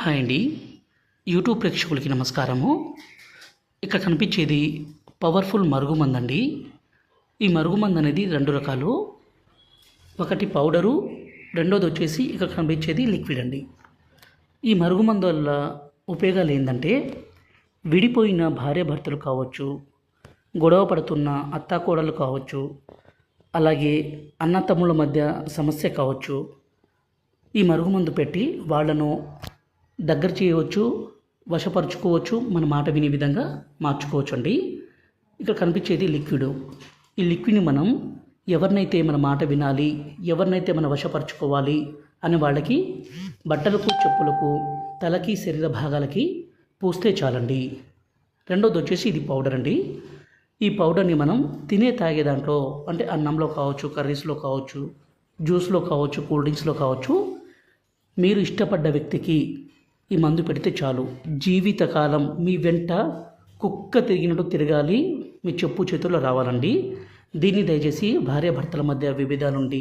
Hi అండి. YouTube ప్రేక్షకులకి నమస్కారము. ఇక్కడ కనిపించేది పవర్ఫుల్ మరుగుమందండి. ఈ మరుగుమందు అనేది 2 రకాలు. ఒకటి పౌడరు, రెండోది వచ్చేసి ఇక్కడ కనిపించేది లిక్విడ్ అండి. ఈ మరుగుమందు వల్ల ఉపయోగాలు ఏంటంటే, విడిపోయిన భార్యాభర్తలు కావచ్చు, గొడవ పడుతున్న అత్తాకోడలు కావచ్చు, అలాగే అన్నతమ్ముల మధ్య సమస్య కావచ్చు, ఈ మరుగుమందు పెట్టి వాళ్ళను దగ్గర చేయవచ్చు, వశపరుచుకోవచ్చు, మన మాట వినే విధంగా మార్చుకోవచ్చు అండి. ఇక్కడ కనిపించేది లిక్విడ్. ఈ లిక్విడ్ని మనం ఎవరినైతే మన మాట వినాలి, ఎవరినైతే మనం వశపరుచుకోవాలి అనే వాళ్ళకి బట్టలకు, చెప్పులకు, తలకి, శరీర భాగాలకి పూస్తే చాలండి. రెండోది వచ్చేసి ఇది పౌడర్ అండి. ఈ పౌడర్ని మనం తాగే దాంట్లో, అంటే అన్నంలో కావచ్చు, కర్రీస్లో కావచ్చు, జ్యూస్లో కావచ్చు, కూల్ డ్రింక్స్లో కావచ్చు, మీరు ఇష్టపడ్డ వ్యక్తికి ఈ మందు పెడితే చాలు. జీవితకాలం మీ వెంట కుక్క తిరిగినట్టు తిరగాలి, మీ చెప్పు చేతుల్లో రావాలండి. దీన్ని దయచేసి భార్యాభర్తల మధ్య విభేదాలుండి,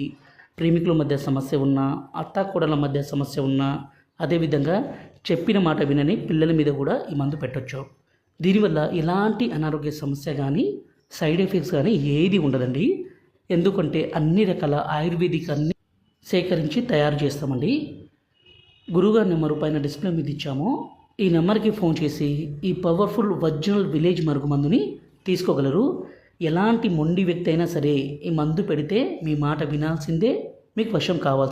ప్రేమికుల మధ్య సమస్య ఉన్నా, అత్తాకోడల మధ్య సమస్య ఉన్నా, అదేవిధంగా చెప్పిన మాట వినని పిల్లల మీద కూడా ఈ మందు పెట్టొచ్చు. దీనివల్ల ఎలాంటి అనారోగ్య సమస్య కానీ, సైడ్ ఎఫెక్ట్స్ కానీ ఏది ఉండదండి. ఎందుకంటే అన్ని రకాల ఆయుర్వేదిక్ అన్ని సేకరించి తయారు చేస్తామండి. గురుగారి నెంబరు పైన డిస్ప్లే మీద ఇచ్చాము. ఈ నెంబర్కి ఫోన్ చేసి ఈ పవర్ఫుల్ ఒరిజినల్ విలేజ్ మరుగుమందుని తీసుకోగలరు. ఎలాంటి మొండి వ్యక్తి అయినా సరే ఈ మందు పెడితే మీ మాట వినాల్సిందే, మీకు వశం కావాల్సిందే.